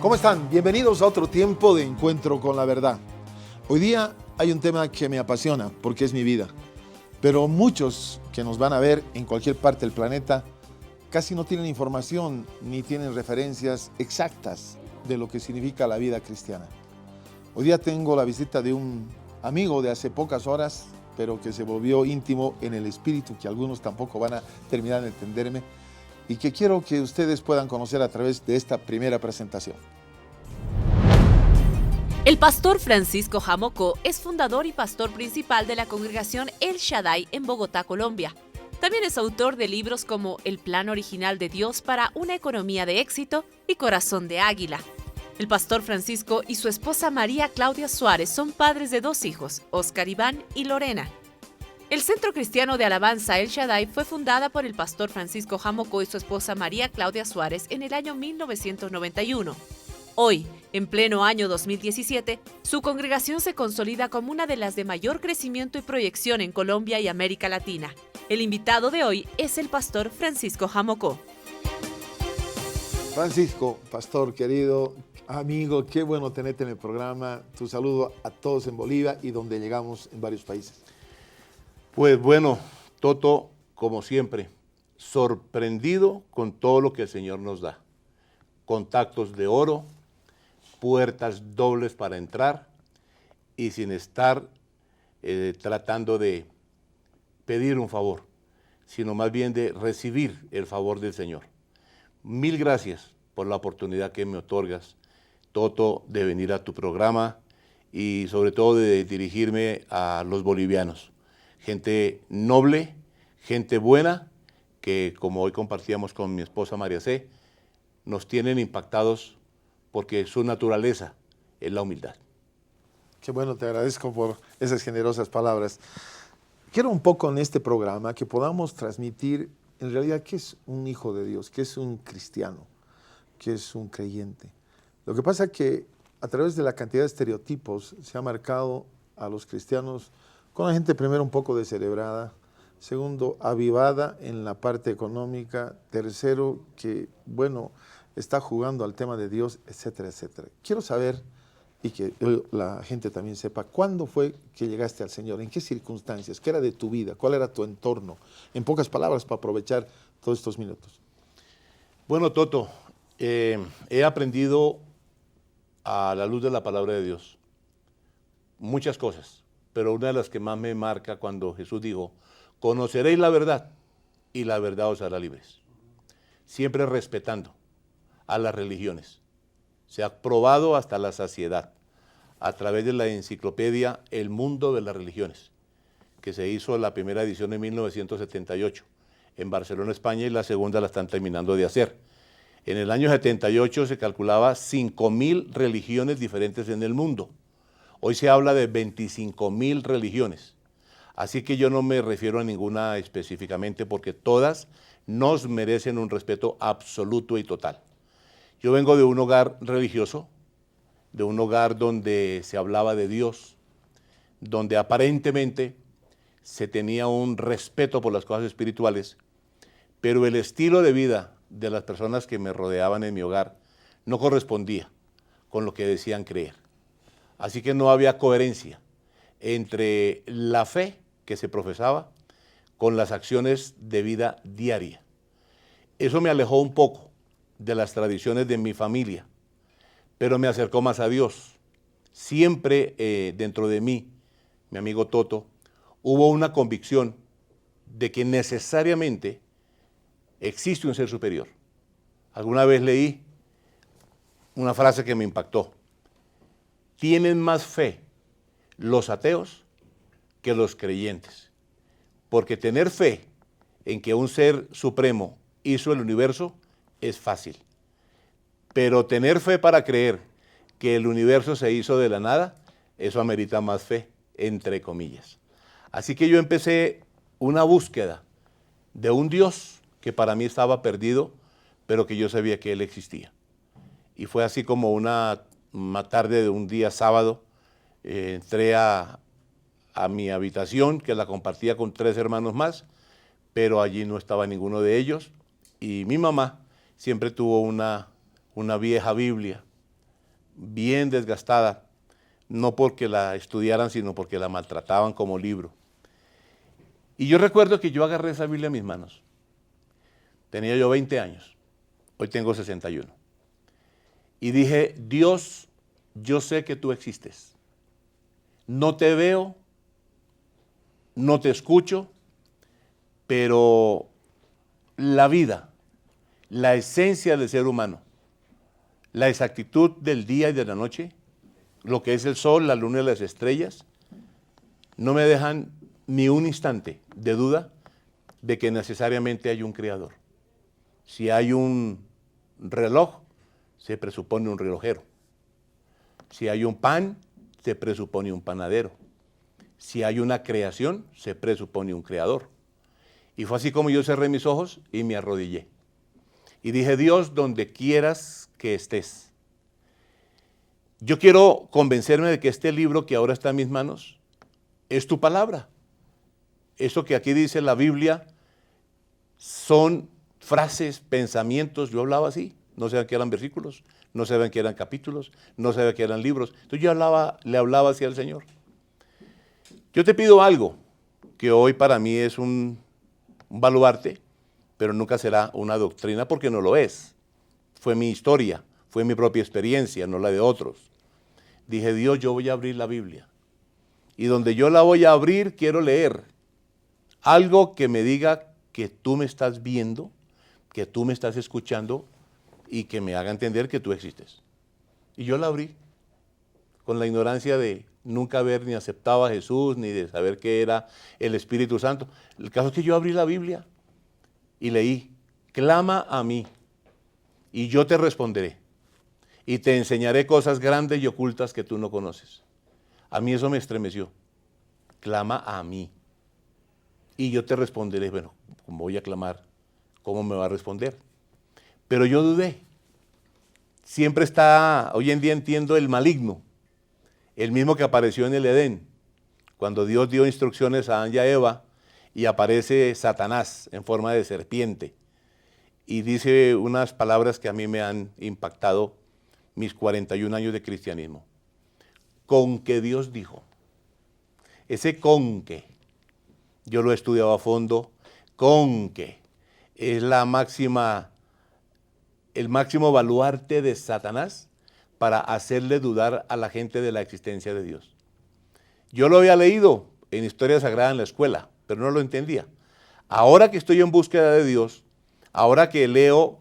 ¿Cómo están? Bienvenidos a otro tiempo de encuentro con la verdad. Hoy día hay un tema que me apasiona porque es mi vida. Pero muchos que nos van a ver en cualquier parte del planeta casi no tienen información ni tienen referencias exactas de lo que significa la vida cristiana. Hoy día tengo la visita de un amigo de hace pocas horas, pero que se volvió íntimo en el espíritu, que algunos tampoco van a terminar de entenderme, y que quiero que ustedes puedan conocer a través de esta primera presentación. El pastor Francisco Jamocó es fundador y pastor principal de la congregación El Shaddai en Bogotá, Colombia. También es autor de libros como El plan original de Dios para una economía de éxito y Corazón de Águila. El pastor Francisco y su esposa María Claudia Suárez son padres de 2 hijos, Oscar Iván y Lorena. El Centro Cristiano de Alabanza El Shaddai fue fundada por el pastor Francisco Jamocó y su esposa María Claudia Suárez en el año 1991. Hoy, en pleno año 2017, su congregación se consolida como una de las de mayor crecimiento y proyección en Colombia y América Latina. El invitado de hoy es el pastor Francisco Jamocó. Francisco, pastor querido, amigo, qué bueno tenerte en el programa. Tu saludo a todos en Bolivia y donde llegamos en varios países. Pues bueno, Toto, como siempre, sorprendido con todo lo que el Señor nos da. Contactos de oro, puertas dobles para entrar y sin estar tratando de pedir un favor, sino más bien de recibir el favor del Señor. Mil gracias por la oportunidad que me otorgas, Toto, de venir a tu programa y sobre todo de dirigirme a los bolivianos. Gente noble, gente buena, que como hoy compartíamos con mi esposa María C., nos tienen impactados porque su naturaleza es la humildad. Qué bueno, te agradezco por esas generosas palabras. Quiero un poco en este programa que podamos transmitir en realidad qué es un hijo de Dios, qué es un cristiano, qué es un creyente. Lo que pasa es que a través de la cantidad de estereotipos se ha marcado a los cristianos con la gente primero un poco descerebrada, segundo, avivada en la parte económica, tercero, que bueno, está jugando al tema de Dios, etcétera, etcétera. Quiero saber, y que la gente también sepa, ¿cuándo fue que llegaste al Señor? ¿En qué circunstancias? ¿Qué era de tu vida? ¿Cuál era tu entorno? En pocas palabras, para aprovechar todos estos minutos. Bueno, Toto, he aprendido a la luz de la palabra de Dios muchas cosas, pero una de las que más me marca cuando Jesús dijo, conoceréis la verdad y la verdad os hará libres. Siempre respetando a las religiones. Se ha probado hasta la saciedad a través de la enciclopedia El Mundo de las Religiones, que se hizo la primera edición en 1978 en Barcelona, España, y la segunda la están terminando de hacer. En el año 78 se calculaba 5.000 religiones diferentes en el mundo. Hoy se habla de 25.000 religiones. Así que yo no me refiero a ninguna específicamente porque todas nos merecen un respeto absoluto y total. Yo vengo de un hogar religioso, de un hogar donde se hablaba de Dios, donde aparentemente se tenía un respeto por las cosas espirituales, pero el estilo de vida de las personas que me rodeaban en mi hogar no correspondía con lo que decían creer. Así que no había coherencia entre la fe que se profesaba con las acciones de vida diaria. Eso me alejó un poco de las tradiciones de mi familia, pero me acercó más a Dios. Siempre dentro de mí, mi amigo Toto, hubo una convicción de que necesariamente existe un ser superior. Alguna vez leí una frase que me impactó. Tienen más fe los ateos que los creyentes, porque tener fe en que un ser supremo hizo el universo es fácil, pero tener fe para creer que el universo se hizo de la nada, eso amerita más fe, entre comillas. Así que yo empecé una búsqueda de un Dios que para mí estaba perdido, pero que yo sabía que Él existía. Y fue así como una tarde de un día sábado, entré a mi habitación, que la compartía con 3 hermanos más, pero allí no estaba ninguno de ellos, y mi mamá siempre tuvo una vieja Biblia bien desgastada, no porque la estudiaran, sino porque la maltrataban como libro. Y yo recuerdo que yo agarré esa Biblia en mis manos. Tenía yo 20 años, hoy tengo 61. Y dije, Dios, yo sé que tú existes. No te veo, no te escucho, pero la vida, la esencia del ser humano, la exactitud del día y de la noche, lo que es el sol, la luna y las estrellas, no me dejan ni un instante de duda de que necesariamente hay un creador. Si hay un reloj, se presupone un relojero. Si hay un pan, se presupone un panadero. Si hay una creación, se presupone un creador. Y fue así como yo cerré mis ojos y me arrodillé. Y dije, Dios, donde quieras que estés. Yo quiero convencerme de que este libro que ahora está en mis manos es tu palabra. Eso que aquí dice la Biblia son frases, pensamientos. Yo hablaba así, no sabía que eran versículos, no sabía que eran capítulos, no sabía que eran libros. Entonces yo le hablaba así al Señor. Yo te pido algo que hoy para mí es un baluarte, pero nunca será una doctrina porque no lo es. Fue mi historia, fue mi propia experiencia, no la de otros. Dije, Dios, yo voy a abrir la Biblia. Y donde yo la voy a abrir, quiero leer algo que me diga que tú me estás viendo, que tú me estás escuchando y que me haga entender que tú existes. Y yo la abrí con la ignorancia de nunca haber ni aceptado a Jesús, ni de saber qué era el Espíritu Santo. El caso es que yo abrí la Biblia y leí, clama a mí y yo te responderé y te enseñaré cosas grandes y ocultas que tú no conoces. A mí eso me estremeció. Clama a mí y yo te responderé. Bueno, ¿cómo voy a clamar? ¿Cómo me va a responder? Pero yo dudé. Siempre está, hoy en día entiendo el maligno, el mismo que apareció en el Edén, cuando Dios dio instrucciones a Adán y a Eva, y aparece Satanás en forma de serpiente, y dice unas palabras que a mí me han impactado mis 41 años de cristianismo. Con que Dios dijo. Ese con que, yo lo he estudiado a fondo, con que es la máxima, el máximo baluarte de Satanás para hacerle dudar a la gente de la existencia de Dios. Yo lo había leído en Historia Sagrada en la escuela, pero no lo entendía. Ahora que estoy en búsqueda de Dios, ahora que leo,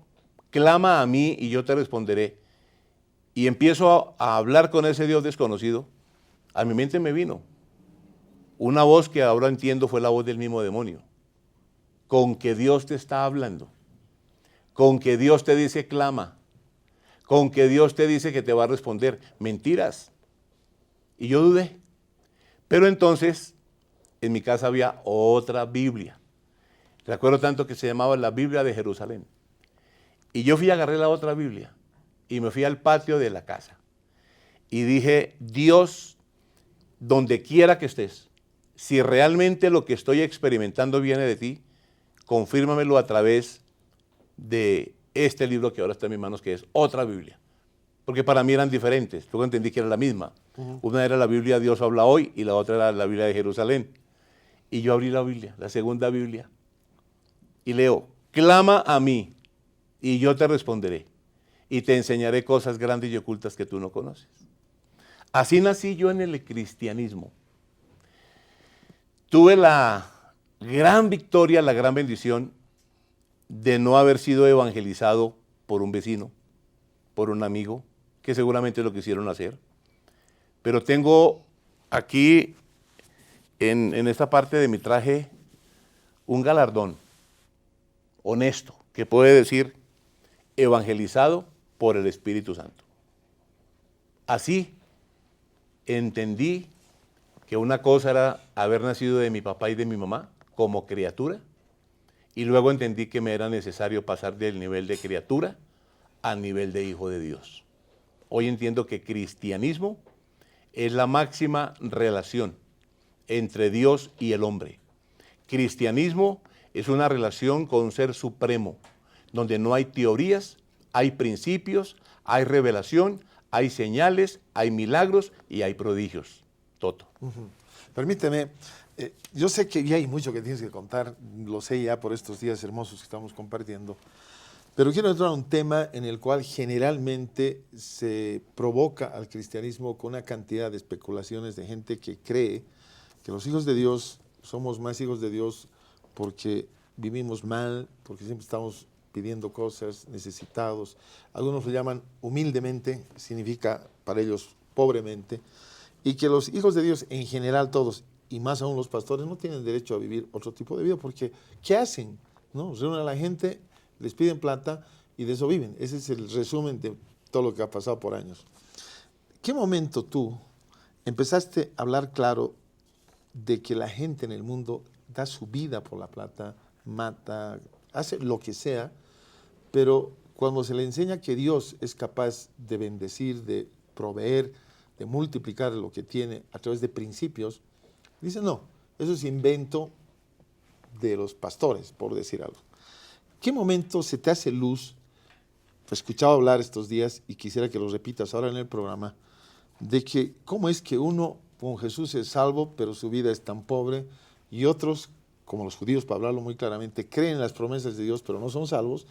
clama a mí y yo te responderé, y empiezo a hablar con ese Dios desconocido, a mi mente me vino una voz que ahora entiendo fue la voz del mismo demonio. Con que Dios te está hablando, con que Dios te dice clama, con que Dios te dice que te va a responder. Mentiras. Y yo dudé. Pero entonces, en mi casa había otra Biblia. Recuerdo tanto que se llamaba la Biblia de Jerusalén. Y yo fui a agarrar la otra Biblia y me fui al patio de la casa. Y dije, Dios, donde quiera que estés, si realmente lo que estoy experimentando viene de ti, confírmamelo a través de este libro que ahora está en mis manos, que es otra Biblia. Porque para mí eran diferentes. Luego entendí que era la misma. Una era la Biblia Dios habla hoy y la otra era la Biblia de Jerusalén. Y yo abrí la Biblia, la segunda Biblia, y leo, clama a mí y yo te responderé y te enseñaré cosas grandes y ocultas que tú no conoces. Así nací yo en el cristianismo. Tuve la gran victoria, la gran bendición de no haber sido evangelizado por un vecino, por un amigo, que seguramente lo quisieron hacer. Pero tengo aquí, en esta parte de mi traje, un galardón honesto, que puede decir evangelizado por el Espíritu Santo. Así entendí que una cosa era haber nacido de mi papá y de mi mamá como criatura, y luego entendí que me era necesario pasar del nivel de criatura al nivel de hijo de Dios. Hoy entiendo que cristianismo es la máxima relación entre Dios y el hombre. Cristianismo es una relación con un ser supremo, donde no hay teorías, hay principios, hay revelación, hay señales, hay milagros y hay prodigios. Toto. Permíteme, yo sé que ya hay mucho que tienes que contar, lo sé ya por estos días hermosos que estamos compartiendo, pero quiero entrar a un tema en el cual generalmente se provoca al cristianismo con una cantidad de especulaciones de gente que cree que los hijos de Dios somos más hijos de Dios porque vivimos mal, porque siempre estamos pidiendo cosas, necesitados. Algunos lo llaman humildemente, significa para ellos pobremente, y que los hijos de Dios en general todos, y más aún los pastores, no tienen derecho a vivir otro tipo de vida, porque ¿qué hacen? ¿No? Reúnen a la gente, les piden plata y de eso viven. Ese es el resumen de todo lo que ha pasado por años. ¿Qué momento tú empezaste a hablar claro de que la gente en el mundo da su vida por la plata, mata, hace lo que sea, pero cuando se le enseña que Dios es capaz de bendecir, de proveer, de multiplicar lo que tiene a través de principios, dicen no, eso es invento de los pastores, por decir algo. ¿Qué momento se te hace luz? He escuchado hablar estos días y quisiera que lo repitas ahora en el programa, de que cómo es que uno con Jesús es salvo, pero su vida es tan pobre, y otros, como los judíos, para hablarlo muy claramente, creen en las promesas de Dios, pero no son salvos,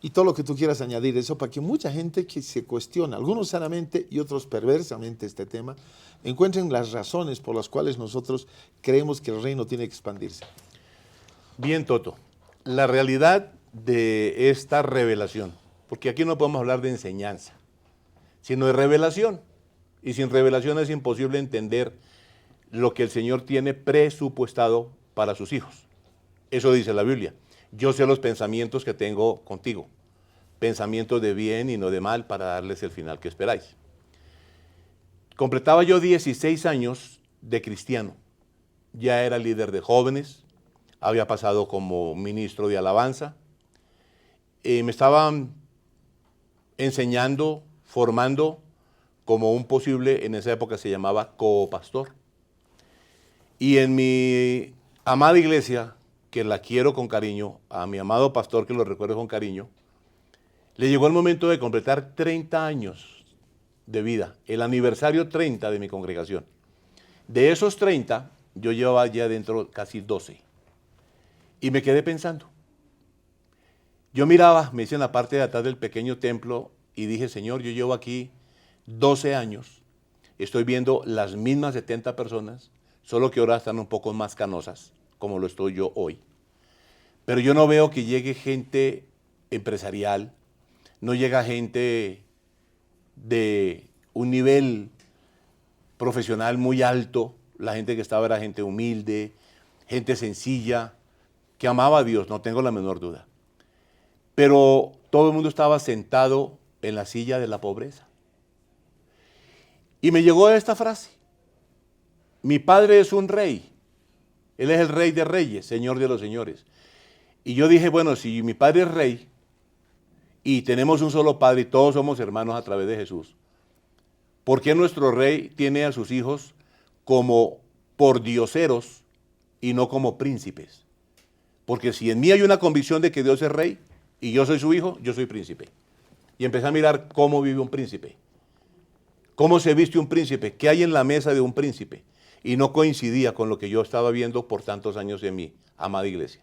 y todo lo que tú quieras añadir eso, para que mucha gente que se cuestiona, algunos sanamente y otros perversamente este tema, encuentren las razones por las cuales nosotros creemos que el reino tiene que expandirse. Bien, Toto, la realidad de esta revelación, porque aquí no podemos hablar de enseñanza, sino de revelación. Y sin revelación es imposible entender lo que el Señor tiene presupuestado para sus hijos. Eso dice la Biblia. Yo sé los pensamientos que tengo contigo, pensamientos de bien y no de mal, para darles el final que esperáis. Completaba yo 16 años de cristiano. Ya era líder de jóvenes, había pasado como ministro de alabanza, me estaban enseñando, formando como un posible, en esa época se llamaba copastor. Y en mi amada iglesia, que la quiero con cariño, a mi amado pastor que lo recuerdo con cariño, le llegó el momento de completar 30 años de vida, el aniversario 30 de mi congregación. De esos 30, yo llevaba ya dentro casi 12. Y me quedé pensando. Yo miraba, me hice en la parte de atrás del pequeño templo y dije, Señor, yo llevo aquí 12 años, estoy viendo las mismas 70 personas, solo que ahora están un poco más canosas, como lo estoy yo hoy. Pero yo no veo que llegue gente empresarial, no llega gente de un nivel profesional muy alto, la gente que estaba era gente humilde, gente sencilla, que amaba a Dios, no tengo la menor duda. Pero todo el mundo estaba sentado en la silla de la pobreza. Y me llegó esta frase: mi padre es un rey, él es el rey de reyes, señor de los señores. Y yo dije, bueno, si mi padre es rey y tenemos un solo padre y todos somos hermanos a través de Jesús, ¿por qué nuestro rey tiene a sus hijos como pordioseros y no como príncipes? Porque si en mí hay una convicción de que Dios es rey y yo soy su hijo, yo soy príncipe. Y empecé a mirar cómo vive un príncipe, cómo se viste un príncipe, qué hay en la mesa de un príncipe. Y no coincidía con lo que yo estaba viendo por tantos años en mi amada iglesia.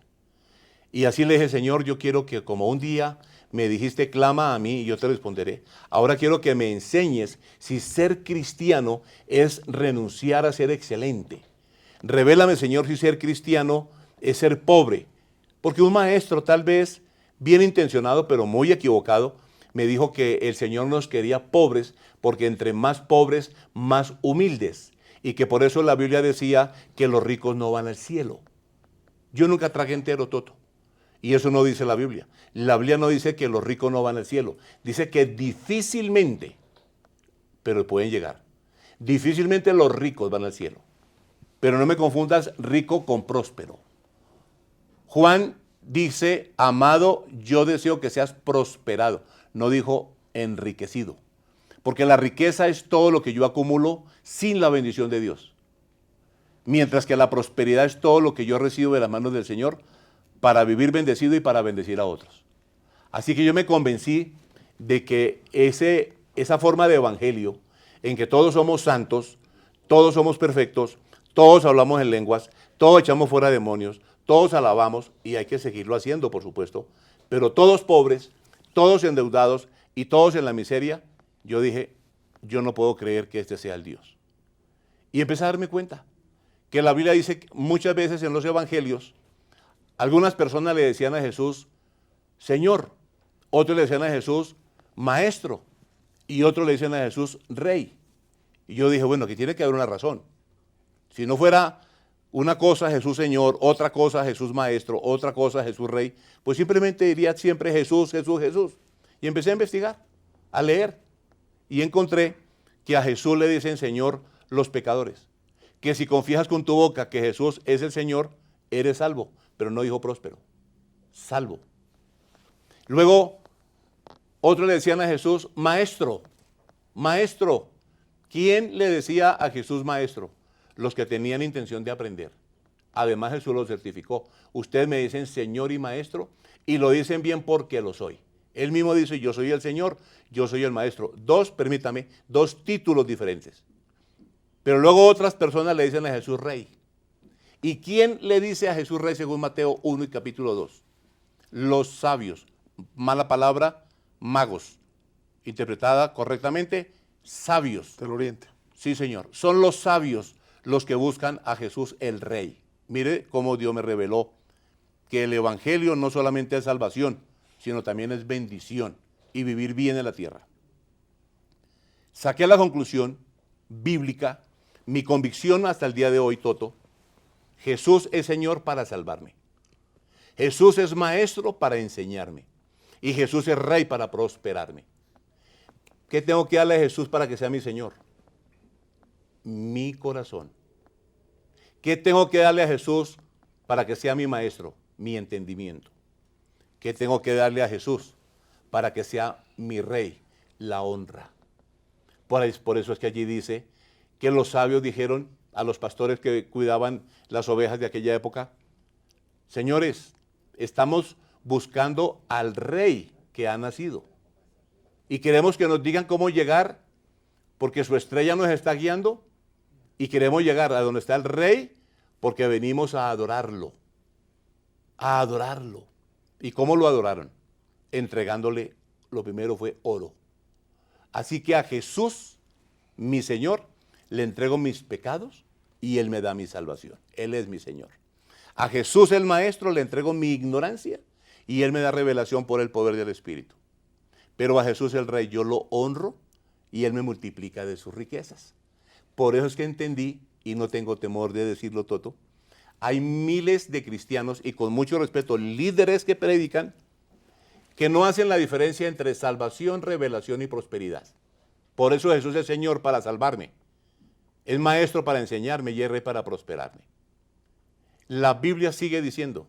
Y así le dije, Señor, yo quiero que como un día me dijiste, clama a mí y yo te responderé. Ahora quiero que me enseñes si ser cristiano es renunciar a ser excelente. Revélame, Señor, si ser cristiano es ser pobre. Porque un maestro, tal vez bien intencionado, pero muy equivocado, me dijo que el Señor nos quería pobres, porque entre más pobres, más humildes. Y que por eso la Biblia decía que los ricos no van al cielo. Yo nunca tragué entero, Toto. Y eso no dice la Biblia. La Biblia no dice que los ricos no van al cielo. Dice que difícilmente, pero pueden llegar. Difícilmente los ricos van al cielo. Pero no me confundas rico con próspero. Juan dice, amado, yo deseo que seas prosperado. No dijo enriquecido. Porque la riqueza es todo lo que yo acumulo sin la bendición de Dios. Mientras que la prosperidad es todo lo que yo recibo de las manos del Señor para vivir bendecido y para bendecir a otros. Así que yo me convencí de que ese esa forma de evangelio en que todos somos santos, todos somos perfectos, todos hablamos en lenguas, todos echamos fuera demonios, todos alabamos, y hay que seguirlo haciendo, por supuesto, pero todos pobres, todos endeudados y todos en la miseria, yo dije, yo no puedo creer que este sea el Dios. Y empecé a darme cuenta que la Biblia dice que muchas veces en los evangelios, algunas personas le decían a Jesús, Señor, otros le decían a Jesús, Maestro, y otros le decían a Jesús, Rey. Y yo dije, bueno, aquí tiene que haber una razón. Si no fuera una cosa Jesús Señor, otra cosa Jesús Maestro, otra cosa Jesús Rey, pues simplemente diría siempre Jesús, Jesús, Jesús. Y empecé a investigar, a leer, y encontré que a Jesús le dicen Señor los pecadores, que si confías con tu boca que Jesús es el Señor, eres salvo, pero no dijo próspero, salvo. Luego, otros le decían a Jesús, Maestro, Maestro. ¿Quién le decía a Jesús Maestro? Los que tenían intención de aprender. Además Jesús lo certificó. Ustedes me dicen Señor y Maestro, y lo dicen bien porque lo soy. Él mismo dice, yo soy el Señor, yo soy el Maestro. Permítame, dos títulos diferentes. Pero luego otras personas le dicen a Jesús Rey. ¿Y quién le dice a Jesús Rey según Mateo 1 y capítulo 2? Los sabios. Mala palabra, magos. Interpretada correctamente, sabios. Del Oriente. Sí, Señor. Son los sabios los que buscan a Jesús el Rey. Mire cómo Dios me reveló que el Evangelio no solamente es salvación, sino también es bendición y vivir bien en la tierra. Saqué la conclusión bíblica, mi convicción hasta el día de hoy, Toto, Jesús es Señor para salvarme. Jesús es Maestro para enseñarme. Y Jesús es Rey para prosperarme. ¿Qué tengo que darle a Jesús para que sea mi Señor? Mi corazón. ¿Qué tengo que darle a Jesús para que sea mi Maestro? Mi entendimiento. ¿Qué tengo que darle a Jesús para que sea mi Rey? La honra. Por eso es que allí dice que los sabios dijeron a los pastores que cuidaban las ovejas de aquella época, señores, estamos buscando al Rey que ha nacido. Y queremos que nos digan cómo llegar, porque su estrella nos está guiando, y queremos llegar a donde está el Rey, porque venimos a adorarlo. A adorarlo. ¿Y cómo lo adoraron? Entregándole, lo primero fue oro. Así que a Jesús, mi Señor, le entrego mis pecados y Él me da mi salvación. Él es mi Señor. A Jesús el Maestro le entrego mi ignorancia y Él me da revelación por el poder del Espíritu. Pero a Jesús el Rey yo lo honro y Él me multiplica de sus riquezas. Por eso es que entendí, y no tengo temor de decirlo, Toto, hay miles de cristianos, y con mucho respeto, líderes que predican, que no hacen la diferencia entre salvación, revelación y prosperidad. Por eso Jesús es Señor para salvarme, es Maestro para enseñarme y es Rey para prosperarme. La Biblia sigue diciendo,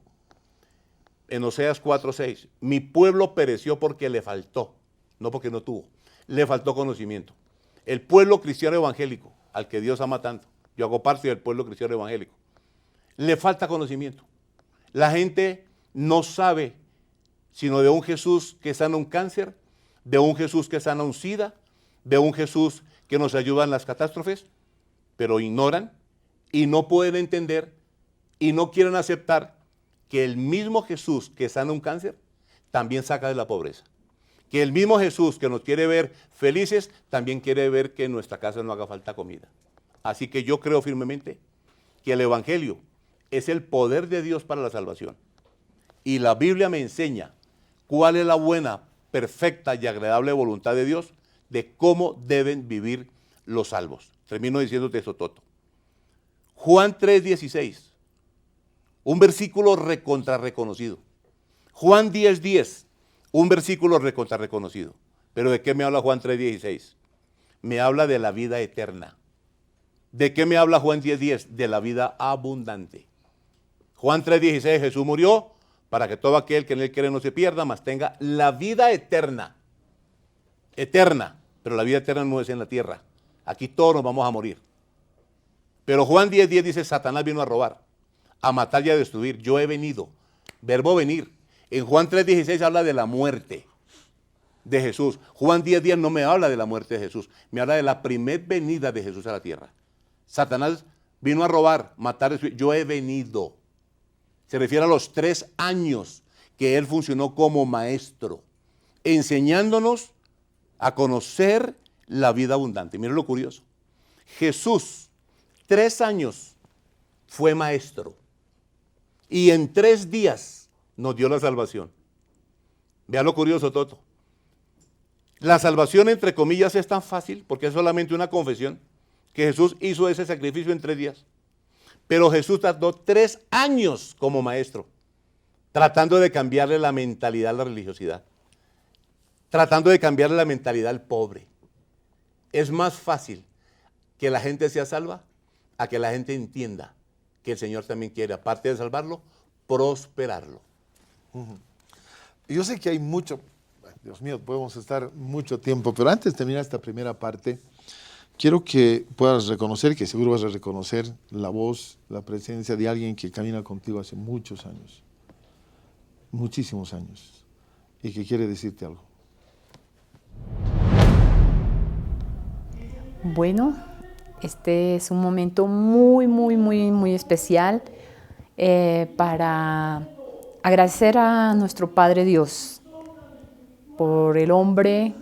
en Oseas 4:6, mi pueblo pereció porque le faltó, no porque no tuvo, le faltó conocimiento. El pueblo cristiano evangélico, al que Dios ama tanto, yo hago parte del pueblo cristiano evangélico, le falta conocimiento. La gente no sabe sino de un Jesús que sana un cáncer, de un Jesús que sana un SIDA, de un Jesús que nos ayuda en las catástrofes, pero ignoran y no pueden entender y no quieren aceptar que el mismo Jesús que sana un cáncer también saca de la pobreza. Que el mismo Jesús que nos quiere ver felices también quiere ver que en nuestra casa no haga falta comida. Así que yo creo firmemente que el Evangelio es el poder de Dios para la salvación. Y la Biblia me enseña cuál es la buena, perfecta y agradable voluntad de Dios de cómo deben vivir los salvos. Termino diciéndote eso, Toto. Juan 3:16, un versículo reconocido. Juan 10:10, un versículo reconocido. Pero ¿de qué me habla Juan 3:16? Me habla de la vida eterna. ¿De qué me habla Juan 10:10? De la vida abundante. Juan 3:16, Jesús murió para que todo aquel que en él cree no se pierda, mas tenga la vida eterna. Eterna, pero la vida eterna no es en la tierra. Aquí todos nos vamos a morir. Pero Juan 10:10 dice, Satanás vino a robar, a matar y a destruir. Yo he venido. Verbo venir. En Juan 3:16 habla de la muerte. de Jesús. Juan 10:10 no me habla de la muerte de Jesús, me habla de la primer venida de Jesús a la tierra. Satanás vino a robar, matar, yo he venido. Se refiere a los 3 años que él funcionó como maestro, enseñándonos a conocer la vida abundante. Miren lo curioso. Jesús, 3 años fue maestro y en 3 días nos dio la salvación. Vean lo curioso, Toto. La salvación, entre comillas, es tan fácil porque es solamente una confesión, que Jesús hizo ese sacrificio en 3 días. Pero Jesús tardó 3 años como maestro, tratando de cambiarle la mentalidad a la religiosidad, tratando de cambiarle la mentalidad al pobre. Es más fácil que la gente sea salva a que la gente entienda que el Señor también quiere, aparte de salvarlo, prosperarlo. Yo sé que hay mucho, Dios mío, podemos estar mucho tiempo, pero antes de terminar esta primera parte, quiero que puedas reconocer, que seguro vas a reconocer la voz, la presencia de alguien que camina contigo hace muchos años, muchísimos años, y que quiere decirte algo. Bueno, este es un momento muy especial para agradecer a nuestro Padre Dios por el hombre,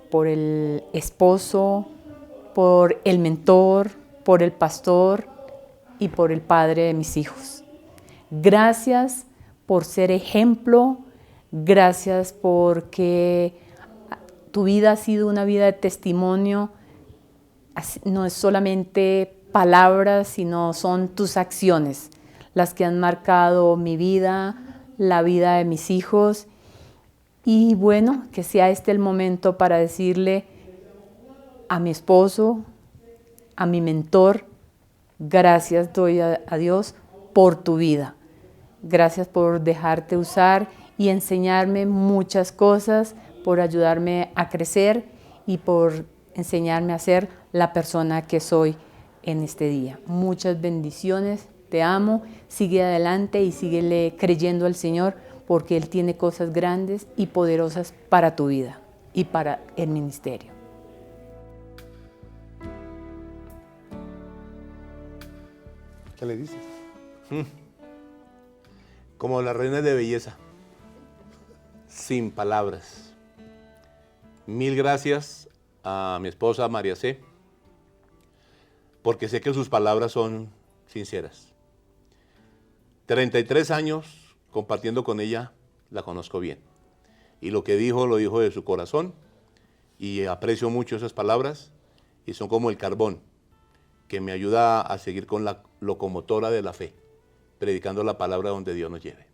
por el esposo, por el mentor, por el pastor y por el padre de mis hijos. Gracias por ser ejemplo, gracias porque tu vida ha sido una vida de testimonio. No es solamente palabras, sino son tus acciones las que han marcado mi vida, la vida de mis hijos. Y bueno, que sea este el momento para decirle a mi esposo, a mi mentor, gracias doy a Dios por tu vida. Gracias por dejarte usar y enseñarme muchas cosas, por ayudarme a crecer y por enseñarme a ser la persona que soy en este día. Muchas bendiciones, te amo, sigue adelante y síguele creyendo al Señor porque Él tiene cosas grandes y poderosas para tu vida y para el ministerio. ¿Qué le dices? Como la reina de belleza, sin palabras. Mil gracias a mi esposa María C, porque sé que sus palabras son sinceras. 33 años compartiendo con ella, la conozco bien. Y lo que dijo, lo dijo de su corazón, y aprecio mucho esas palabras, y son como el carbón, que me ayuda a seguir con la locomotora de la fe, predicando la palabra donde Dios nos lleve.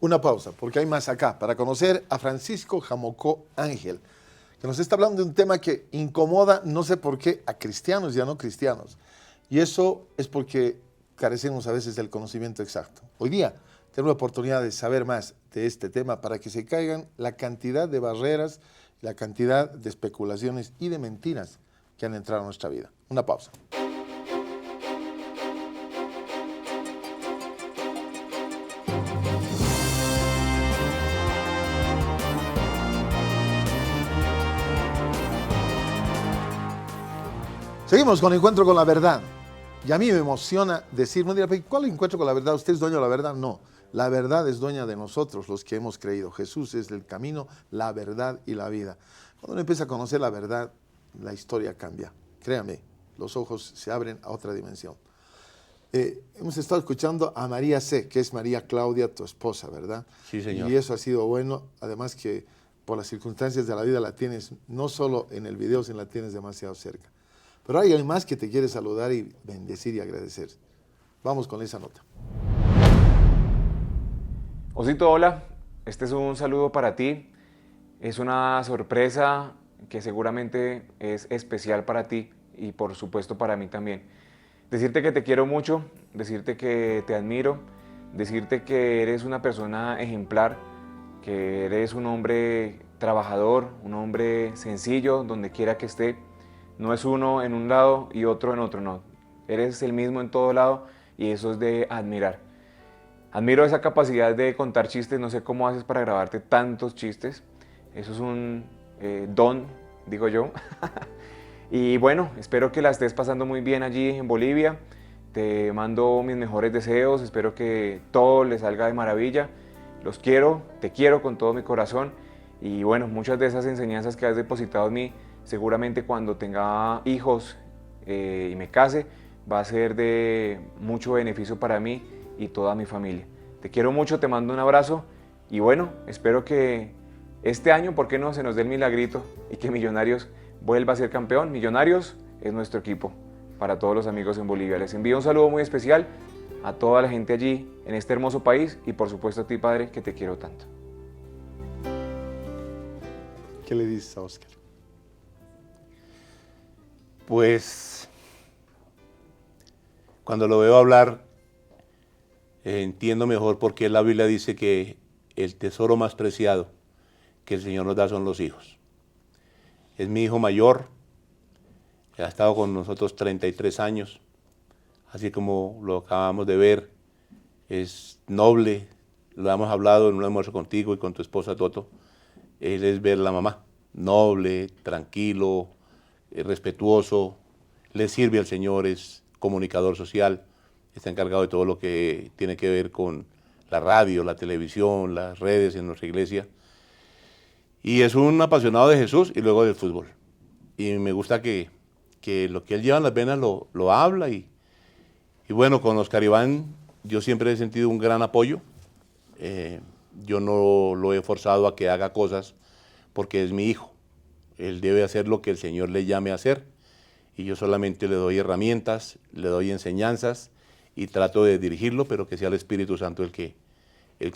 Una pausa, porque hay más acá, para conocer a Francisco Jamocó Ángel, que nos está hablando de un tema que incomoda, no sé por qué, a cristianos y a no cristianos. Y eso es porque carecemos a veces del conocimiento exacto. Hoy día tenemos la oportunidad de saber más de este tema para que se caigan la cantidad de barreras, la cantidad de especulaciones y de mentiras que han entrado a nuestra vida. Una pausa. Seguimos con Encuentro con la Verdad. Y a mí me emociona decir, no dirá, ¿cuál encuentro con la verdad? ¿Usted es dueño de la verdad? No, la verdad es dueña de nosotros, los que hemos creído. Jesús es el camino, la verdad y la vida. Cuando uno empieza a conocer la verdad, la historia cambia. Créame, los ojos se abren a otra dimensión. Hemos estado escuchando a María C., que es María Claudia, tu esposa, ¿verdad? Sí, señor. Y eso ha sido bueno, además que por las circunstancias de la vida la tienes, no solo en el video, sino la tienes demasiado cerca. Pero hay alguien más que te quiere saludar y bendecir y agradecer. Vamos con esa nota. Osito, hola. Este es un saludo para ti. Es una sorpresa que seguramente es especial para ti y por supuesto para mí también. Decirte que te quiero mucho, decirte que te admiro, decirte que eres una persona ejemplar, que eres un hombre trabajador, un hombre sencillo donde quiera que esté. No es uno en un lado y otro en otro, no. Eres el mismo en todo lado y eso es de admirar. Admiro esa capacidad de contar chistes, no sé cómo haces para grabarte tantos chistes. Eso es un don, digo yo. Y bueno, espero que la estés pasando muy bien allí en Bolivia. Te mando mis mejores deseos, espero que todo le salga de maravilla. Los quiero, te quiero con todo mi corazón. Y bueno, muchas de esas enseñanzas que has depositado en mí, seguramente cuando tenga hijos y me case, va a ser de mucho beneficio para mí y toda mi familia. Te quiero mucho, te mando un abrazo y bueno, espero que este año, ¿por qué no?, se nos dé el milagrito y que Millonarios vuelva a ser campeón. Millonarios es nuestro equipo para todos los amigos en Bolivia. Les envío un saludo muy especial a toda la gente allí en este hermoso país y por supuesto a ti, Padre, que te quiero tanto. ¿Qué le dices a Oscar? Pues cuando lo veo hablar, entiendo mejor por qué la Biblia dice que el tesoro más preciado que el Señor nos da son los hijos. Es mi hijo mayor, ha estado con nosotros 33 años, así como lo acabamos de ver, es noble, lo hemos hablado en un almuerzo contigo y con tu esposa Toto. Él es ver a la mamá, noble, tranquilo, respetuoso, le sirve al Señor, es comunicador social, está encargado de todo lo que tiene que ver con la radio, la televisión, las redes en nuestra iglesia. Y es un apasionado de Jesús y luego del fútbol. Y me gusta que lo que él lleva en las venas lo habla. Y bueno, con Oscar Iván yo siempre he sentido un gran apoyo. Yo no lo he forzado a que haga cosas porque es mi hijo. Él debe hacer lo que el Señor le llame a hacer y yo solamente le doy herramientas, le doy enseñanzas y trato de dirigirlo, pero que sea el Espíritu Santo el que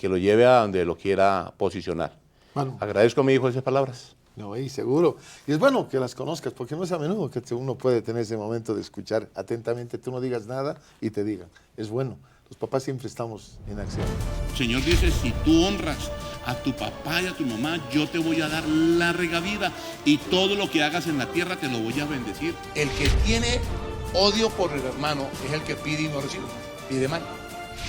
lo lleve a donde lo quiera posicionar. Bueno, Agradezco a mi hijo esas palabras. no, y seguro. Y es bueno que las conozcas, porque no es a menudo que uno puede tener ese momento de escuchar atentamente, tú no digas nada y te digan. Es bueno. Los papás siempre estamos en acción. El Señor dice, si tú honras a tu papá y a tu mamá, yo te voy a dar larga vida y todo lo que hagas en la tierra te lo voy a bendecir. El que tiene odio por el hermano es el que pide y no recibe, pide mal.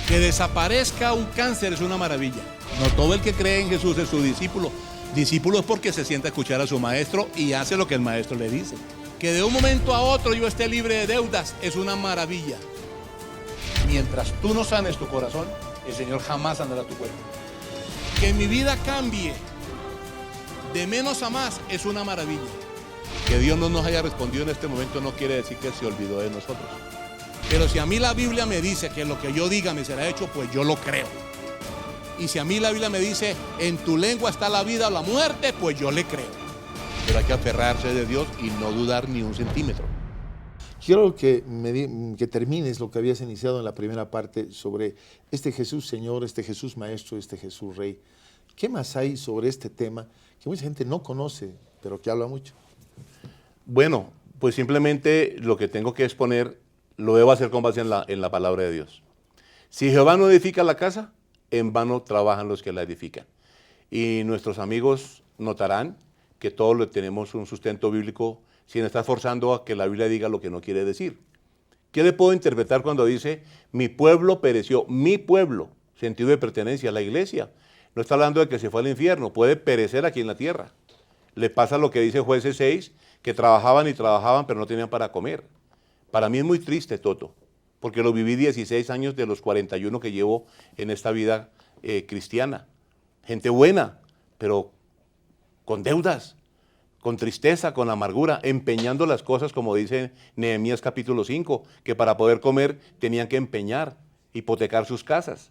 Que desaparezca un cáncer es una maravilla. No todo el que cree en Jesús es su discípulo. Discípulo es porque se sienta a escuchar a su maestro y hace lo que el maestro le dice. Que de un momento a otro yo esté libre de deudas es una maravilla. Mientras tú no sanes tu corazón, el Señor jamás sanará tu cuerpo. Que mi vida cambie de menos a más es una maravilla. Que Dios no nos haya respondido en este momento no quiere decir que se olvidó de nosotros. Pero si a mí la Biblia me dice que lo que yo diga me será hecho, pues yo lo creo. Y si a mí la Biblia me dice, en tu lengua está la vida o la muerte, pues yo le creo. Pero hay que aferrarse de Dios y no dudar ni un centímetro. Quiero que termines lo que habías iniciado en la primera parte sobre este Jesús Señor, este Jesús Maestro, este Jesús Rey. ¿Qué más hay sobre este tema que mucha gente no conoce, pero que habla mucho? Bueno, pues simplemente lo que tengo que exponer lo debo hacer con base en la palabra de Dios. Si Jehová no edifica la casa, en vano trabajan los que la edifican. Y nuestros amigos notarán que todos tenemos un sustento bíblico sin estar forzando a que la Biblia diga lo que no quiere decir. ¿Qué le puedo interpretar cuando dice, mi pueblo pereció? Mi pueblo, sentido de pertenencia a la iglesia. No está hablando de que se fue al infierno, puede perecer aquí en la tierra. Le pasa lo que dice Jueces 6, que trabajaban y trabajaban, pero no tenían para comer. Para mí es muy triste, Toto, porque lo viví 16 años de los 41 que llevo en esta vida cristiana. Gente buena, pero con deudas, con tristeza, con amargura, empeñando las cosas, como dice Nehemías capítulo 5, que para poder comer tenían que empeñar, hipotecar sus casas.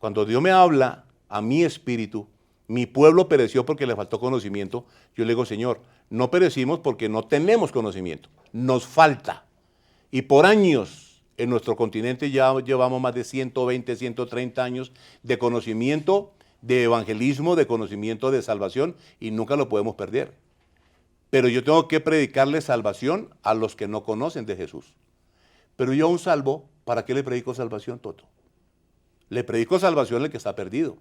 Cuando Dios me habla a mi espíritu, mi pueblo pereció porque le faltó conocimiento, yo le digo, Señor, no perecimos porque no tenemos conocimiento, nos falta. Y por años en nuestro continente ya llevamos más de 120, 130 años de conocimiento, de evangelismo, de conocimiento de salvación y nunca lo podemos perder. Pero yo tengo que predicarle salvación a los que no conocen de Jesús. Pero yo a un salvo, ¿para qué le predico salvación, Toto? Le predico salvación al que está perdido.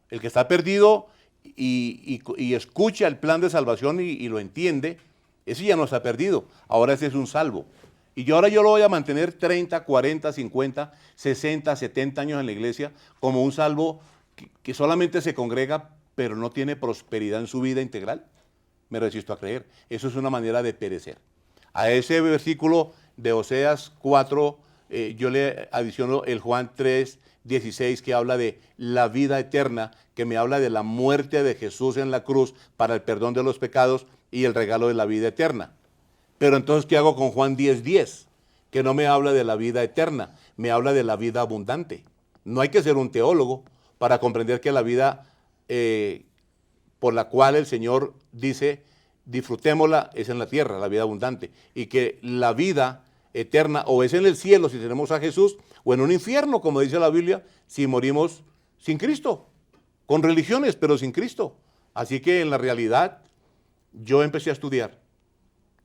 El que está perdido y escucha el plan de salvación y lo entiende, ese ya no está perdido. Ahora ese es un salvo. Y yo lo voy a mantener 30, 40, 50, 60, 70 años en la iglesia como un salvo que solamente se congrega pero no tiene prosperidad en su vida integral, me resisto a creer. Eso es una manera de perecer. A ese versículo de Oseas 4, yo le adiciono el Juan 3, 16, que habla de la vida eterna, que me habla de la muerte de Jesús en la cruz para el perdón de los pecados y el regalo de la vida eterna. Pero entonces, ¿qué hago con Juan 10, 10? Que no me habla de la vida eterna, me habla de la vida abundante. No hay que ser un teólogo para comprender que la vida por la cual el Señor dice, disfrutémosla, es en la tierra, la vida abundante. Y que la vida eterna o es en el cielo si tenemos a Jesús, o en un infierno, como dice la Biblia, si morimos sin Cristo, con religiones, pero sin Cristo. Así que en la realidad, yo empecé a estudiar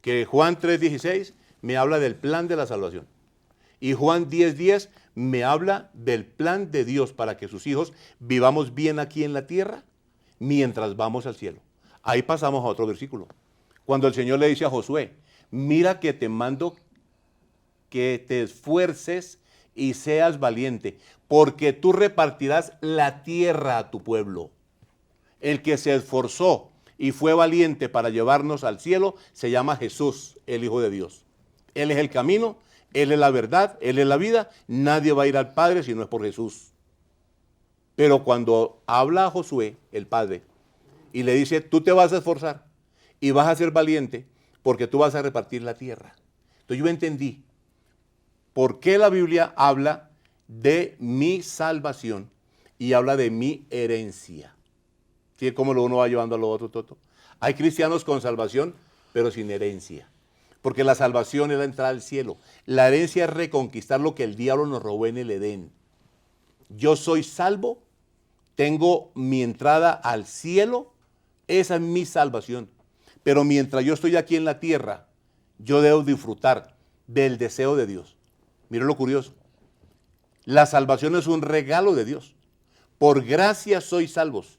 que Juan 3:16 me habla del plan de la salvación. Y Juan 10:10 me habla del plan de Dios para que sus hijos vivamos bien aquí en la tierra mientras vamos al cielo. Ahí pasamos a otro versículo. Cuando el Señor le dice a Josué, mira que te mando que te esfuerces y seas valiente, porque tú repartirás la tierra a tu pueblo. El que se esforzó y fue valiente para llevarnos al cielo se llama Jesús, el Hijo de Dios. Él es el camino, Él es la verdad, Él es la vida. Nadie va a ir al Padre si no es por Jesús. Pero cuando habla a Josué, el Padre, y le dice, tú te vas a esforzar y vas a ser valiente porque tú vas a repartir la tierra. Entonces yo entendí por qué la Biblia habla de mi salvación y habla de mi herencia. ¿Sí? ¿Cómo lo uno va llevando a lo otro, Toto? Hay cristianos con salvación, pero sin herencia. Porque la salvación es la entrada al cielo. La herencia es reconquistar lo que el diablo nos robó en el Edén. Yo soy salvo, tengo mi entrada al cielo, esa es mi salvación. Pero mientras yo estoy aquí en la tierra, yo debo disfrutar del deseo de Dios. Mira lo curioso. La salvación es un regalo de Dios. Por gracia sois salvos.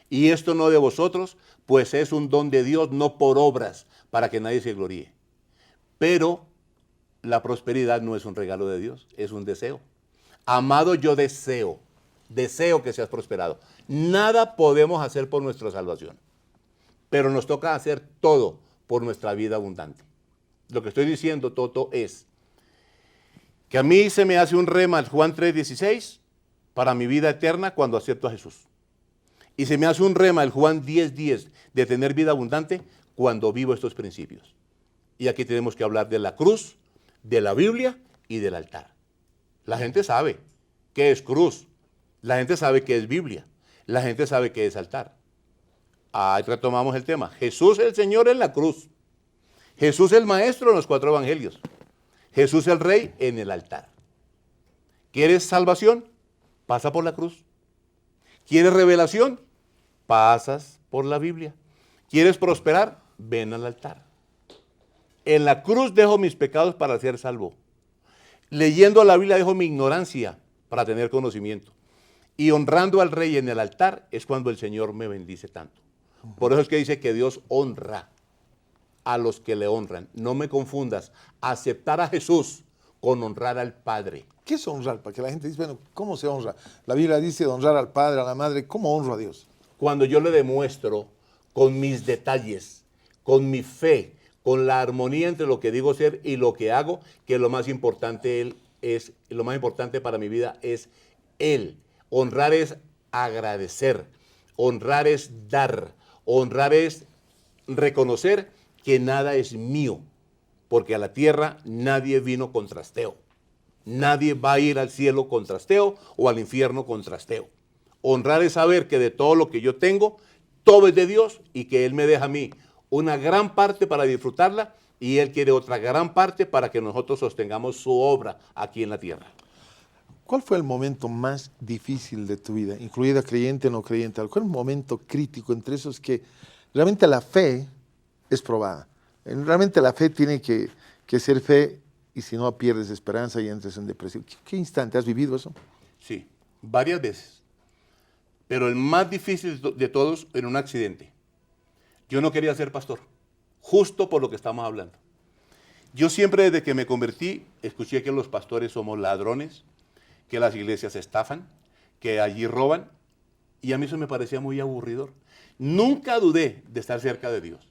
Y esto no de vosotros, pues es un don de Dios, no por obras, para que nadie se gloríe. Pero la prosperidad no es un regalo de Dios, es un deseo. Amado, yo deseo que seas prosperado. Nada podemos hacer por nuestra salvación, pero nos toca hacer todo por nuestra vida abundante. Lo que estoy diciendo, Toto, es que a mí se me hace un rema el Juan 3:16 para mi vida eterna cuando acepto a Jesús. Y se me hace un rema el Juan 10:10 de tener vida abundante cuando vivo estos principios. Y aquí tenemos que hablar de la cruz, de la Biblia y del altar. La gente sabe qué es cruz, la gente sabe qué es Biblia, la gente sabe qué es altar. Ahí retomamos el tema. Jesús el Señor en la cruz, Jesús el Maestro en los 4 evangelios, Jesús el Rey en el altar. ¿Quieres salvación? Pasa por la cruz. ¿Quieres revelación? Pasas por la Biblia. ¿Quieres prosperar? Ven al altar. En la cruz dejo mis pecados para ser salvo. Leyendo la Biblia dejo mi ignorancia para tener conocimiento. Y honrando al Rey en el altar es cuando el Señor me bendice tanto. Por eso es que dice que Dios honra a los que le honran. No me confundas. Aceptar a Jesús con honrar al Padre. ¿Qué es honrar? Para que la gente dice, bueno, ¿cómo se honra? La Biblia dice honrar al Padre, a la Madre. ¿Cómo honro a Dios? Cuando yo le demuestro con mis detalles, con mi fe, con la armonía entre lo que digo ser y lo que hago, que lo más importante para mi vida es Él. Honrar es agradecer, honrar es dar, honrar es reconocer que nada es mío, porque a la tierra nadie vino con trasteo. Nadie va a ir al cielo con trasteo o al infierno con trasteo. Honrar es saber que de todo lo que yo tengo, todo es de Dios y que Él me deja a mí una gran parte para disfrutarla y Él quiere otra gran parte para que nosotros sostengamos su obra aquí en la tierra. ¿Cuál fue el momento más difícil de tu vida, incluida creyente o no creyente? ¿Cuál fue el momento crítico entre esos que realmente la fe es probada? Realmente la fe tiene que ser fe y si no pierdes esperanza y entras en depresión. ¿Qué instante has vivido eso? Sí, varias veces. Pero el más difícil de todos en un accidente. Yo no quería ser pastor, justo por lo que estamos hablando. Yo siempre desde que me convertí, escuché que los pastores somos ladrones, que las iglesias estafan, que allí roban. Y a mí eso me parecía muy aburridor. Nunca dudé de estar cerca de Dios.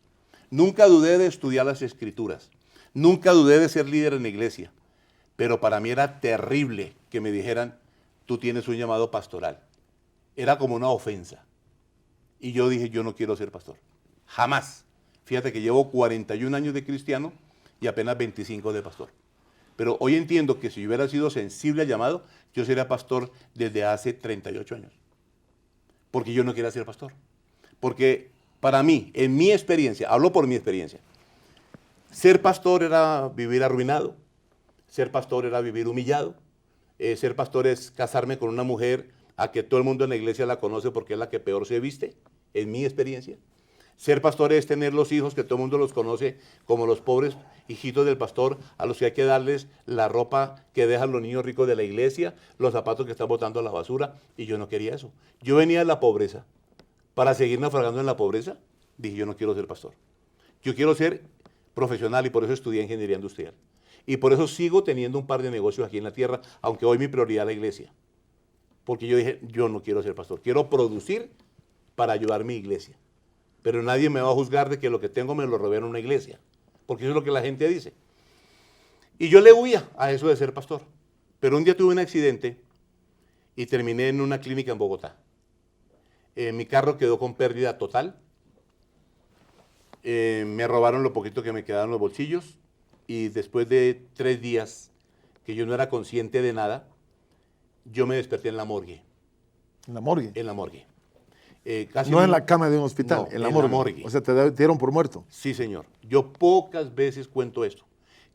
Nunca dudé de estudiar las Escrituras. Nunca dudé de ser líder en la iglesia. Pero para mí era terrible que me dijeran, tú tienes un llamado pastoral. Era como una ofensa. Y yo dije, yo no quiero ser pastor. Jamás. Fíjate que llevo 41 años de cristiano y apenas 25 de pastor. Pero hoy entiendo que si yo hubiera sido sensible al llamado, yo sería pastor desde hace 38 años. Porque yo no quería ser pastor. Porque para mí, en mi experiencia, hablo por mi experiencia, ser pastor era vivir arruinado, ser pastor era vivir humillado, ser pastor es casarme con una mujer a que todo el mundo en la iglesia la conoce porque es la que peor se viste, en mi experiencia. Ser pastor es tener los hijos que todo el mundo los conoce como los pobres hijitos del pastor a los que hay que darles la ropa que dejan los niños ricos de la iglesia, los zapatos que están botando a la basura, y yo no quería eso. Yo venía de la pobreza. Para seguir naufragando en la pobreza, dije, yo no quiero ser pastor. Yo quiero ser profesional y por eso estudié ingeniería industrial. Y por eso sigo teniendo un par de negocios aquí en la tierra, aunque hoy mi prioridad es la iglesia. Porque yo dije, yo no quiero ser pastor, quiero producir para ayudar a mi iglesia. Pero nadie me va a juzgar de que lo que tengo me lo robé en una iglesia, porque eso es lo que la gente dice. Y yo le huía a eso de ser pastor. Pero un día tuve un accidente y terminé en una clínica en Bogotá. Mi carro quedó con pérdida total. Me robaron lo poquito que me quedaron en los bolsillos. Y después de 3 días que yo no era consciente de nada, yo me desperté en la morgue. ¿En la morgue? En la morgue. No en la cama de un hospital, no, en la morgue. O sea, te dieron por muerto. Sí, señor. Yo pocas veces cuento esto.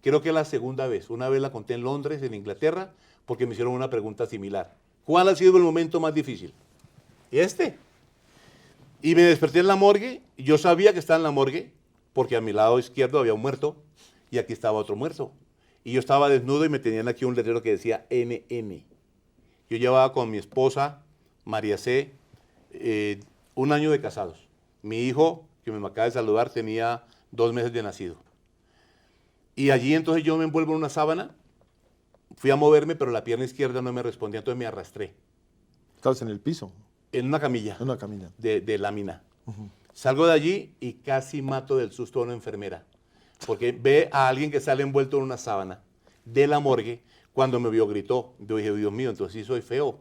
Creo que es la segunda vez. Una vez la conté en Londres, en Inglaterra, porque me hicieron una pregunta similar. ¿Cuál ha sido el momento más difícil? Y me desperté en la morgue. Yo sabía que estaba en la morgue, porque a mi lado izquierdo había un muerto y aquí estaba otro muerto. Y yo estaba desnudo y me tenían aquí un letrero que decía NN. Yo llevaba con mi esposa, María C., 1 año de casados. Mi hijo, que me acaba de saludar, tenía 2 meses de nacido. Y allí entonces yo me envuelvo en una sábana, fui a moverme, pero la pierna izquierda no me respondía, entonces me arrastré. ¿Estabas en el piso? En una camilla. En una camilla. De lámina. Salgo de allí y casi mato del susto a una enfermera, porque ve a alguien que sale envuelto en una sábana de la morgue. Cuando me vio gritó. Yo dije, Dios mío, entonces sí soy feo.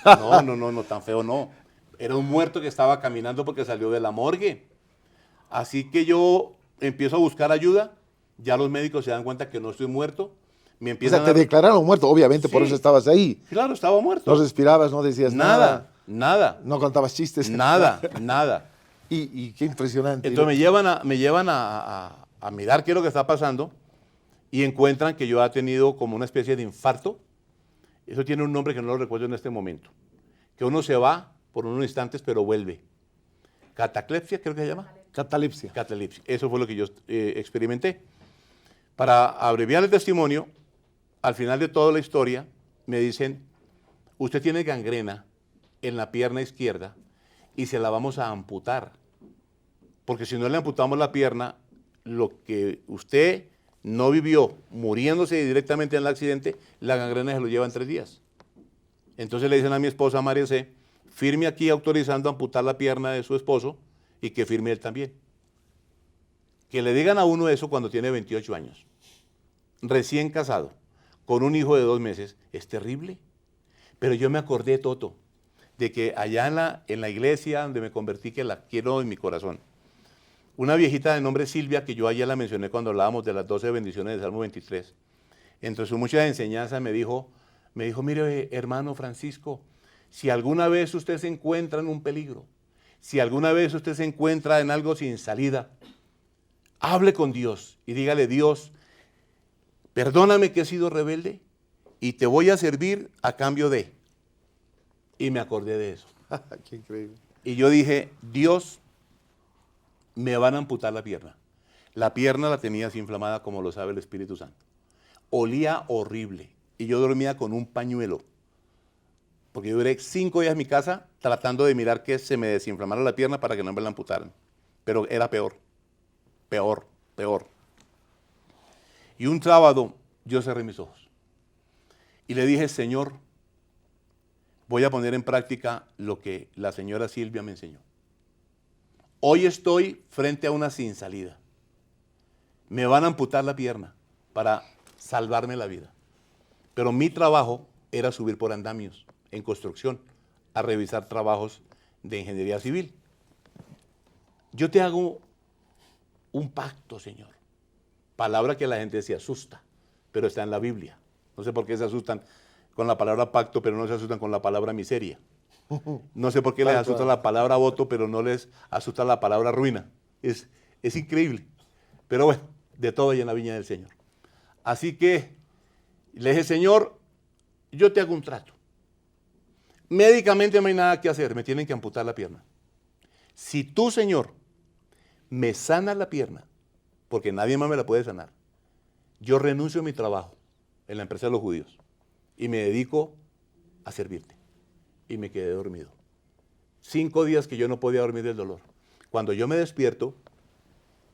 No, tan feo no. Era un muerto que estaba caminando porque salió de la morgue. Así que yo empiezo a buscar ayuda. Ya los médicos se dan cuenta que no estoy muerto. Me empiezan te declararon muerto, obviamente, Sí. por eso estabas ahí. Claro, estaba muerto. No respirabas, no decías nada. Nada. No contabas chistes. Nada. Y qué impresionante. Entonces me llevan a mirar qué es lo que está pasando y encuentran que yo he tenido como una especie de infarto. Eso tiene un nombre que no lo recuerdo en este momento. Que uno se va por unos instantes, pero vuelve. Cataclepsia, creo que se llama. Catalepsia. Catalepsia. Eso fue lo que yo experimenté. Para abreviar el testimonio, al final de toda la historia, me dicen, usted tiene gangrena en la pierna izquierda y se la vamos a amputar. Porque si no le amputamos la pierna, lo que usted no vivió muriéndose directamente en el accidente, la gangrena se lo lleva en 3 días. Entonces le dicen a mi esposa, María C., firme aquí autorizando amputar la pierna de su esposo y que firme él también. Que le digan a uno eso cuando tiene 28 años, recién casado, con un hijo de 2 meses, es terrible. Pero yo me acordé, Toto, de que allá en la iglesia donde me convertí, que la quiero en mi corazón, una viejita de nombre Silvia, que yo ayer la mencioné cuando hablábamos de las 12 bendiciones del Salmo 23, entre sus muchas enseñanzas me dijo, mire, hermano Francisco, si alguna vez usted se encuentra en un peligro, si alguna vez usted se encuentra en algo sin salida, hable con Dios y dígale, Dios, perdóname que he sido rebelde y te voy a servir a cambio de. Y me acordé de eso. Qué increíble. Y yo dije, Dios, me van a amputar la pierna. La pierna la tenía así inflamada, como lo sabe el Espíritu Santo. Olía horrible. Y yo dormía con un pañuelo. Porque yo duré 5 días en mi casa tratando de mirar que se me desinflamara la pierna para que no me la amputaran. Pero era peor. Y un sábado yo cerré mis ojos. Y le dije, Señor, voy a poner en práctica lo que la señora Silvia me enseñó. Hoy estoy frente a una sin salida. Me van a amputar la pierna para salvarme la vida. Pero mi trabajo era subir por andamios en construcción a revisar trabajos de ingeniería civil. Yo te hago un pacto, Señor. Palabra que la gente se asusta, pero está en la Biblia. No sé por qué se asustan con la palabra pacto, pero no se asustan con la palabra miseria. No sé por qué les asusta la palabra voto, pero no les asusta la palabra ruina. Es increíble. Pero bueno, de todo hay en la viña del Señor. Así que le dije, Señor, yo te hago un trato. Médicamente no hay nada que hacer, me tienen que amputar la pierna. Si tú, Señor, me sanas la pierna, porque nadie más me la puede sanar, yo renuncio a mi trabajo en la empresa de los judíos y me dedico a servirte. Y me quedé dormido. 5 días que yo no podía dormir del dolor. Cuando yo me despierto,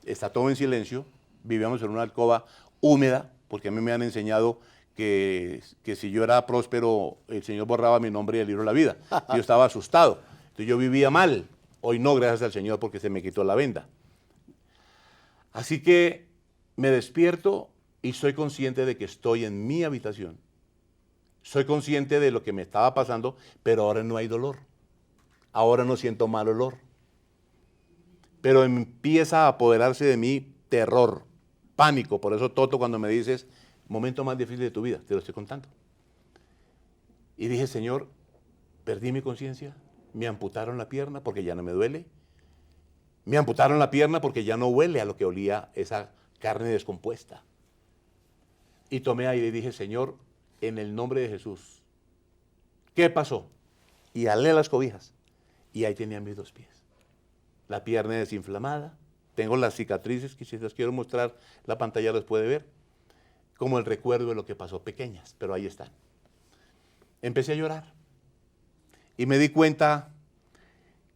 está todo en silencio, vivíamos en una alcoba húmeda, porque a mí me han enseñado que si yo era próspero, el Señor borraba mi nombre del libro de la vida. Yo estaba asustado. Entonces yo vivía mal. Hoy no, gracias al Señor, porque se me quitó la venda. Así que me despierto y soy consciente de que estoy en mi habitación. Soy consciente de lo que me estaba pasando, pero ahora no hay dolor. Ahora no siento mal olor. Pero empieza a apoderarse de mí terror, pánico. Por eso, Toto, cuando me dices, momento más difícil de tu vida, te lo estoy contando. Y dije, Señor, perdí mi conciencia, me amputaron la pierna porque ya no me duele. Me amputaron la pierna porque ya no huele a lo que olía esa carne descompuesta. Y tomé aire y dije, Señor, en el nombre de Jesús, ¿qué pasó? Y alé las cobijas y ahí tenía mis 2 pies. La pierna desinflamada, tengo las cicatrices que si les quiero mostrar, la pantalla las puede ver, como el recuerdo de lo que pasó, pequeñas, pero ahí están. Empecé a llorar y me di cuenta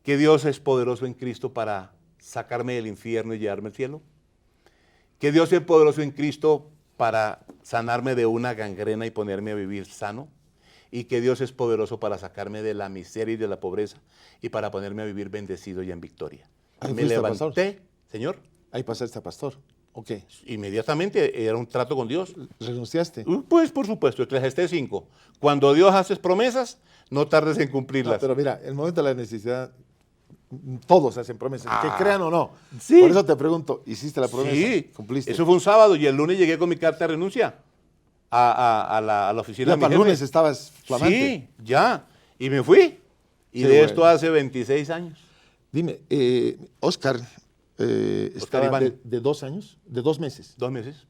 que Dios es poderoso en Cristo para sacarme del infierno y llevarme al cielo, que Dios es poderoso en Cristo para sanarme de una gangrena y ponerme a vivir sano, y que Dios es poderoso para sacarme de la miseria y de la pobreza y para ponerme a vivir bendecido y en victoria. Me levanté, Señor. Ahí pasaste a pastor. Ok. Inmediatamente era un trato con Dios. ¿Renunciaste? Pues por supuesto, Eclesiastés 5. Cuando Dios hace promesas, no tardes en cumplirlas. No, pero mira, el momento de la necesidad, todos hacen promesas, que crean o no. Sí. Por eso te pregunto, ¿hiciste la promesa? Sí, ¿Cumpliste? eso fue un sábado y el lunes llegué con mi carta de renuncia a la oficina Ya de mi para el jefe. lunes estabas flamante. Sí, ya. Y me fui. Y Qué de bueno. esto hace 26 años. Dime, Oscar estaba Iván. de 2 años, de 2 meses. 2 meses.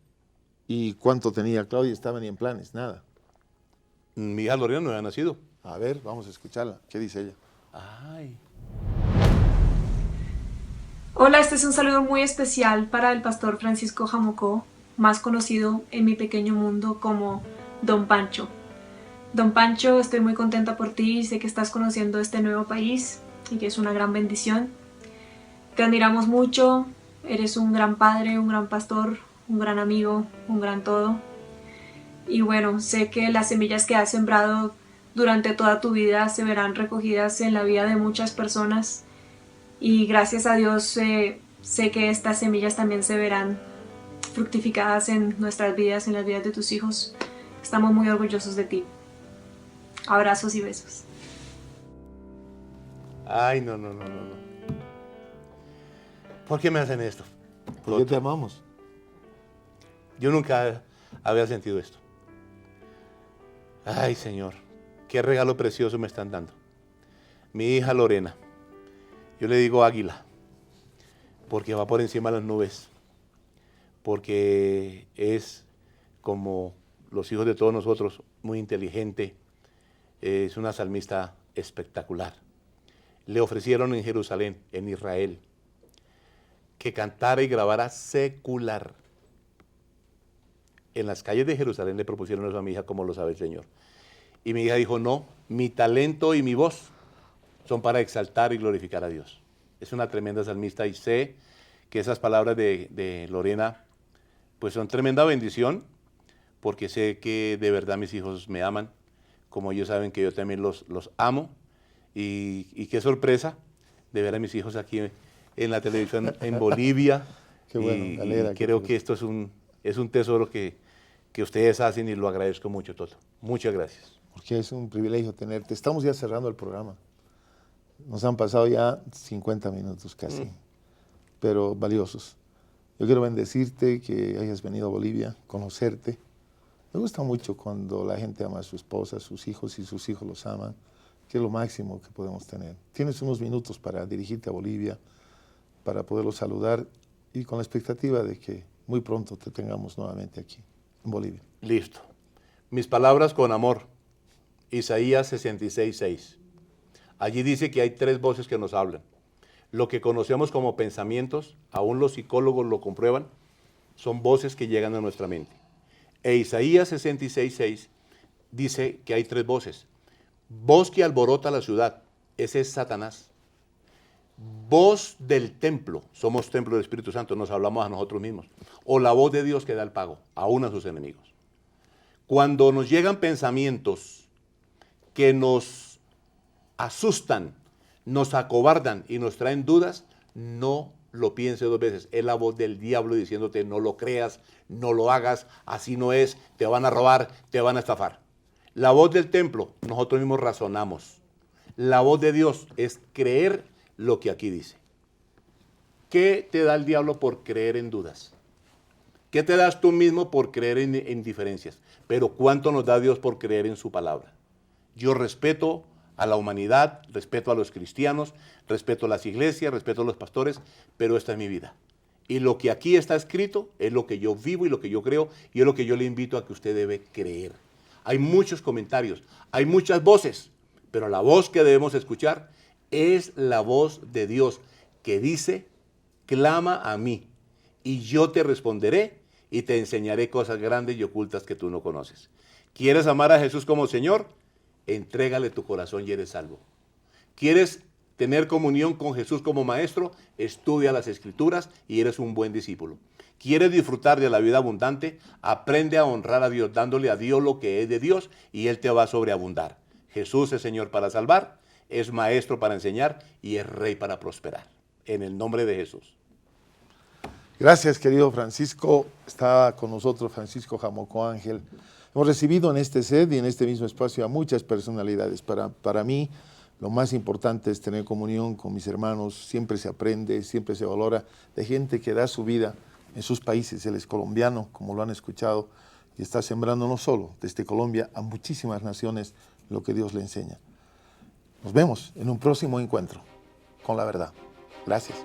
¿Y cuánto tenía Claudia? Estaba ni en planes, nada. Mi hija Lorena no había nacido. A ver, vamos a escucharla. ¿Qué dice ella? Ay. Hola, este es un saludo muy especial para el pastor Francisco Jamocó, más conocido en mi pequeño mundo como Don Pancho. Don Pancho, estoy muy contenta por ti y sé que estás conociendo este nuevo país y que es una gran bendición. Te admiramos mucho, eres un gran padre, un gran pastor, un gran amigo, un gran todo. Y bueno, sé que las semillas que has sembrado durante toda tu vida se verán recogidas en la vida de muchas personas. Y gracias a Dios sé que estas semillas también se verán fructificadas en nuestras vidas, en las vidas de tus hijos. Estamos muy orgullosos de ti. Abrazos y besos. Ay, no. ¿Por qué me hacen esto? Porque te amamos. Yo nunca había sentido esto. Ay, Señor, qué regalo precioso me están dando. Mi hija Lorena, yo le digo águila, porque va por encima de las nubes, porque es como los hijos de todos nosotros, muy inteligente, es una salmista espectacular. Le ofrecieron en Jerusalén, en Israel, que cantara y grabara secular. En las calles de Jerusalén le propusieron eso a mi hija, como lo sabe el Señor. Y mi hija dijo, no, mi talento y mi voz son para exaltar y glorificar a Dios. Es una tremenda salmista y sé que esas palabras de Lorena pues son tremenda bendición, porque sé que de verdad mis hijos me aman, como ellos saben que yo también los amo. Y qué sorpresa de ver a mis hijos aquí en la televisión en Bolivia. Qué bueno, me alegra y creo que esto es un tesoro que ustedes hacen y lo agradezco mucho, Toto. Muchas gracias. Porque es un privilegio tenerte. Estamos ya cerrando el programa. Nos han pasado ya 50 minutos casi, pero valiosos. Yo quiero bendecirte que hayas venido a Bolivia, conocerte. Me gusta mucho cuando la gente ama a su esposa, a sus hijos y sus hijos los aman, que es lo máximo que podemos tener. Tienes unos minutos para dirigirte a Bolivia, para poderlos saludar y con la expectativa de que muy pronto te tengamos nuevamente aquí, en Bolivia. Listo. Mis palabras con amor. Isaías 66:6. Allí dice que hay 3 voces que nos hablan. Lo que conocemos como pensamientos, aún los psicólogos lo comprueban, son voces que llegan a nuestra mente. E Isaías 66:6 dice que hay 3 voces. Voz que alborota la ciudad, ese es Satanás. Voz del templo, somos templo del Espíritu Santo, nos hablamos a nosotros mismos. O la voz de Dios que da el pago, aún a sus enemigos. Cuando nos llegan pensamientos que nos asustan, nos acobardan y nos traen dudas, no lo piense 2 veces. Es la voz del diablo diciéndote no lo creas, no lo hagas, así no es, te van a robar, te van a estafar. La voz del templo, nosotros mismos razonamos. La voz de Dios es creer lo que aquí dice. ¿Qué te da el diablo por creer en dudas? ¿Qué te das tú mismo por creer en diferencias? Pero ¿cuánto nos da Dios por creer en su palabra? Yo respeto a la humanidad, respeto a los cristianos, respeto a las iglesias, respeto a los pastores, pero esta es mi vida. Y lo que aquí está escrito es lo que yo vivo y lo que yo creo y es lo que yo le invito a que usted debe creer. Hay muchos comentarios, hay muchas voces, pero la voz que debemos escuchar es la voz de Dios que dice, clama a mí y yo te responderé y te enseñaré cosas grandes y ocultas que tú no conoces. ¿Quieres amar a Jesús como Señor? Entrégale tu corazón y eres salvo. ¿Quieres tener comunión con Jesús como Maestro? Estudia las Escrituras y eres un buen discípulo. ¿Quieres disfrutar de la vida abundante? Aprende a honrar a Dios, dándole a Dios lo que es de Dios y Él te va a sobreabundar. Jesús es Señor para salvar, es Maestro para enseñar y es Rey para prosperar. En el nombre de Jesús. Gracias, querido Francisco. Está con nosotros Francisco Jamocó Ángel. Hemos recibido en este set y en este mismo espacio a muchas personalidades. Para mí, lo más importante es tener comunión con mis hermanos. Siempre se aprende, siempre se valora de gente que da su vida en sus países. Él es colombiano, como lo han escuchado, y está sembrando no solo desde Colombia a muchísimas naciones lo que Dios le enseña. Nos vemos en un próximo encuentro con la verdad. Gracias.